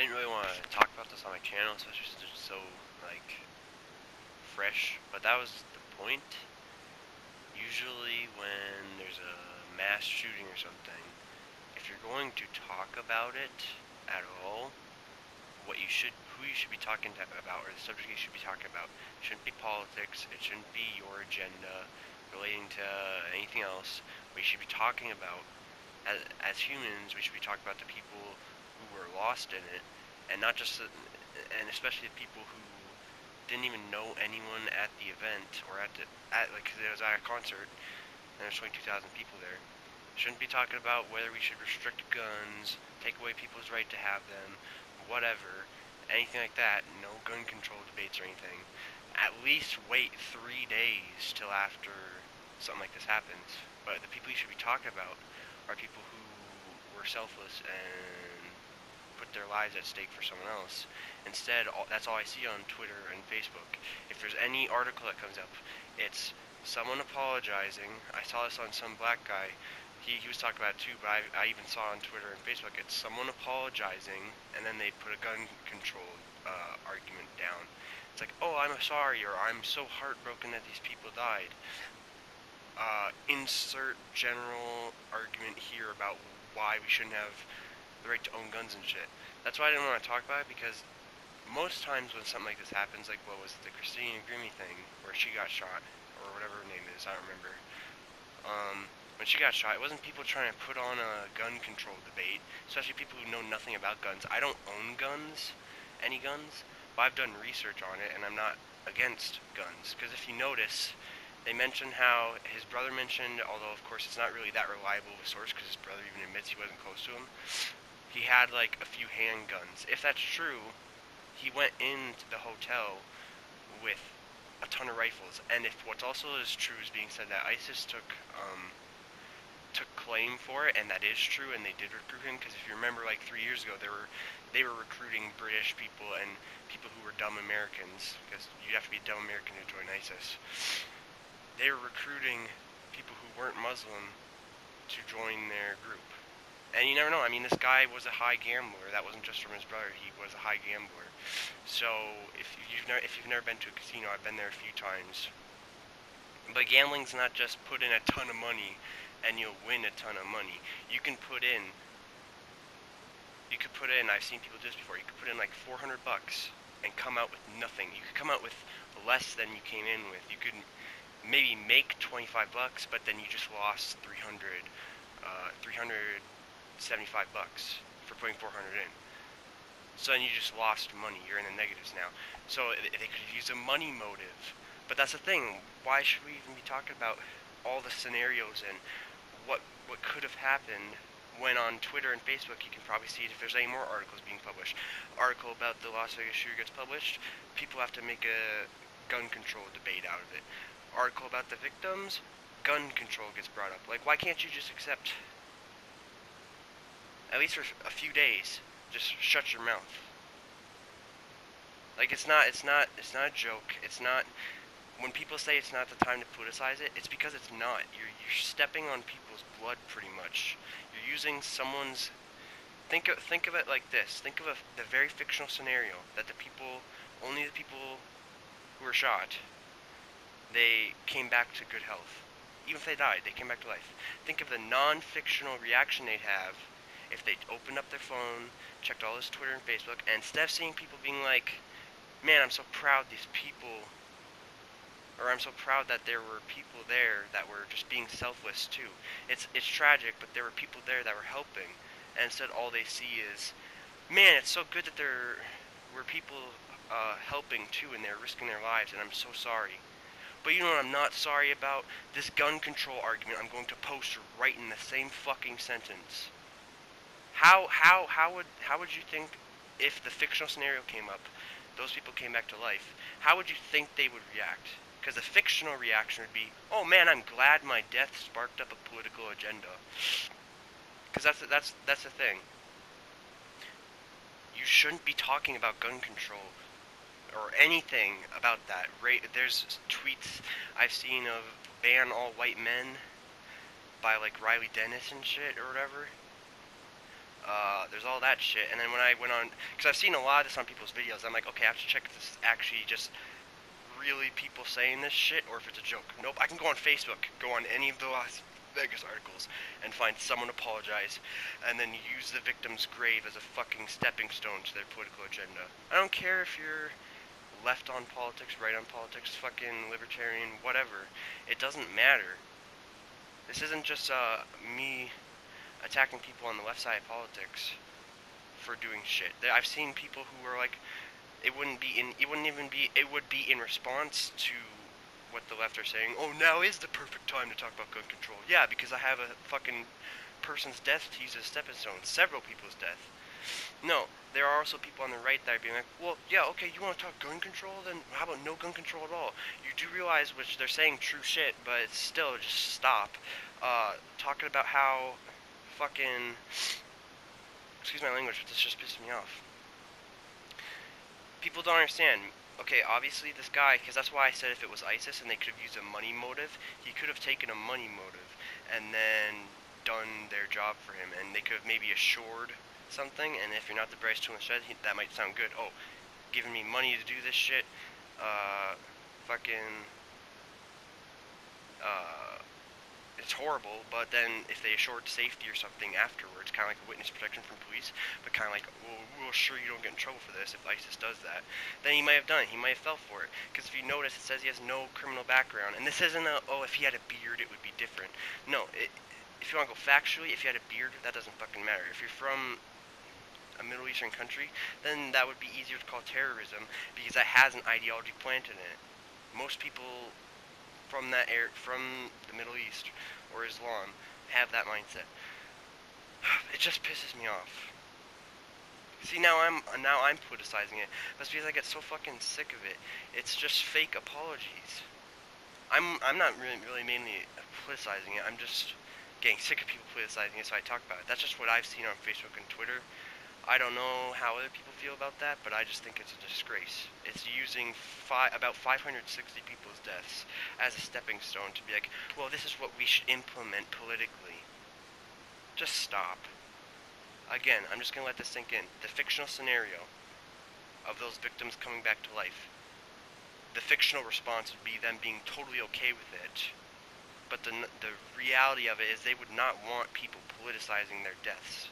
didn't really want to talk about this on my channel, especially since it's so, like, fresh, but that was the point. Usually when there's a mass shooting or something, if you're going to talk about it at all, who you should be talking about, or the subject you should be talking about, shouldn't be politics, it shouldn't be your agenda relating to anything else. What you should be talking about, as humans, we should be talking about the people who were lost in it, and not just, and especially the people who didn't even know anyone at the event, or because it was at a concert, and there's 22,000 people there. Shouldn't be talking about whether we should restrict guns, take away people's right to have them, whatever, anything like that. No gun control debates or anything. At least wait 3 days till after something like this happens. But the people you should be talking about are people who were selfless and put their lives at stake for someone else. Instead, that's all I see on Twitter and Facebook. If there's any article that comes up, it's someone apologizing. I saw this on some black guy. He was talking about it too, but I even saw on Twitter and Facebook, it's someone apologizing, and then they put a gun control argument down. It's like, oh, I'm sorry, or I'm so heartbroken that these people died. Insert general argument here about why we shouldn't have the right to own guns and shit. That's why I didn't want to talk about it, because most times when something like this happens, like what was it, the Christina Grimmie thing, where she got shot, or whatever her name is, I don't remember. When she got shot, it wasn't people trying to put on a gun control debate, especially people who know nothing about guns. I don't own guns, any guns, but I've done research on it, and I'm not against guns. Because if you notice, they mentioned how his brother mentioned, although of course it's not really that reliable of a source, because his brother even admits he wasn't close to him, he had like a few handguns. If that's true, he went into the hotel with a ton of rifles. And if what's also is true is being said that ISIS took claim for it, and that is true, and they did recruit him, because if you remember, like 3 years ago, they were recruiting British people and people who were dumb Americans, because you'd have to be a dumb American to join ISIS. They were recruiting people who weren't Muslim to join their group. And you never know. I mean, this guy was a high gambler. That wasn't just from his brother. He was a high gambler. So if you've never been to a casino, I've been there a few times. But gambling's not just put in a ton of money and you'll win a ton of money. You could put in, I've seen people do this before, you could put in like 400 bucks and come out with nothing. You could come out with less than you came in with. You could maybe make 25 bucks, but then you just lost 375 bucks for putting 400 in. So then you just lost money. You're in the negatives now. So they could use a money motive. But that's the thing. Why should we even be talking about all the scenarios and what could have happened when on Twitter and Facebook you can probably see it if there's any more articles being published. Article about the Las Vegas shooter gets published, people have to make a gun control debate out of it. Article about the victims, gun control gets brought up. Like, why can't you just accept, at least for a few days, just shut your mouth? Like, it's not a joke. It's not. When people say it's not the time to politicize it, it's because it's not. You're stepping on people's blood pretty much. You're using someone's. Think of it like this. Think of the very fictional scenario that only the people who were shot, they came back to good health. Even if they died, they came back to life. Think of the non-fictional reaction they'd have if they opened up their phone, checked all this Twitter and Facebook, and instead of seeing people being like, man, I'm so proud these people, or I'm so proud that there were people there that were just being selfless too. It's tragic, but there were people there that were helping, and instead all they see is, man, it's so good that there were people helping too, and they're risking their lives, and I'm so sorry. But you know what I'm not sorry about? This gun control argument I'm going to post right in the same fucking sentence. How would you think, if the fictional scenario came up, those people came back to life, how would you think they would react? Because the fictional reaction would be, oh man, I'm glad my death sparked up a political agenda. Because that's the thing. You shouldn't be talking about gun control or anything about that. There's tweets I've seen of ban all white men by like Riley Dennis and shit or whatever. There's all that shit. And then when I went on, because I've seen a lot of this on people's videos, I'm like, okay, I have to check if this is actually just really people saying this shit or if it's a joke. Nope, I can go on Facebook, go on any of the Las Vegas articles, and find someone apologize, and then use the victim's grave as a fucking stepping stone to their political agenda. I don't care if you're left on politics, right on politics, fucking libertarian, whatever. It doesn't matter. This isn't just me attacking people on the left side of politics for doing shit. I've seen people who are like, it wouldn't even be, it would be in response to what the left are saying. Oh, now is the perfect time to talk about gun control. Yeah, because I have a fucking person's death to use as a stepping stone. Several people's death. No, there are also people on the right that are being like, well, yeah, okay, you want to talk gun control? Then how about no gun control at all? You do realize, which they're saying true shit, but it's still, just stop. Talking about how fucking, excuse my language, but this just pisses me off. People don't understand. Okay, obviously this guy, because that's why I said if it was ISIS and they could have used a money motive, he could have taken a money motive and then done their job for him, and they could have maybe assured something, and if you're not the Bryce tool instead, that might sound good. Oh, giving me money to do this shit, fucking, it's horrible, but then if they assured safety or something afterwards, kind of like a witness protection from police, but kind of like, well, we'll assure you don't get in trouble for this if ISIS does that, then he might have done it. He might have fell for it. Because if you notice, it says he has no criminal background. And this isn't a, oh, if he had a beard, it would be different. No, if you want to go factually, if you had a beard, that doesn't fucking matter. If you're from a Middle Eastern country, then that would be easier to call terrorism because that has an ideology planted in it. Most people from that from the Middle East or Islam have that mindset. It just pisses me off. See, now I'm politicizing it. That's because I get so fucking sick of it. It's just fake apologies. I'm not really mainly politicizing it. I'm just getting sick of people politicizing it, so I talk about it. That's just what I've seen on Facebook and Twitter. I don't know how other people feel about that, but I just think it's a disgrace. It's using about 560 people's deaths as a stepping stone to be like, well, this is what we should implement politically. Just stop. Again, I'm just going to let this sink in. The fictional scenario of those victims coming back to life. The fictional response would be them being totally okay with it. But the reality of it is they would not want people politicizing their deaths.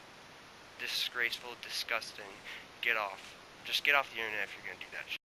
Disgraceful, disgusting. Get off. Just get off the internet if you're gonna do that shit.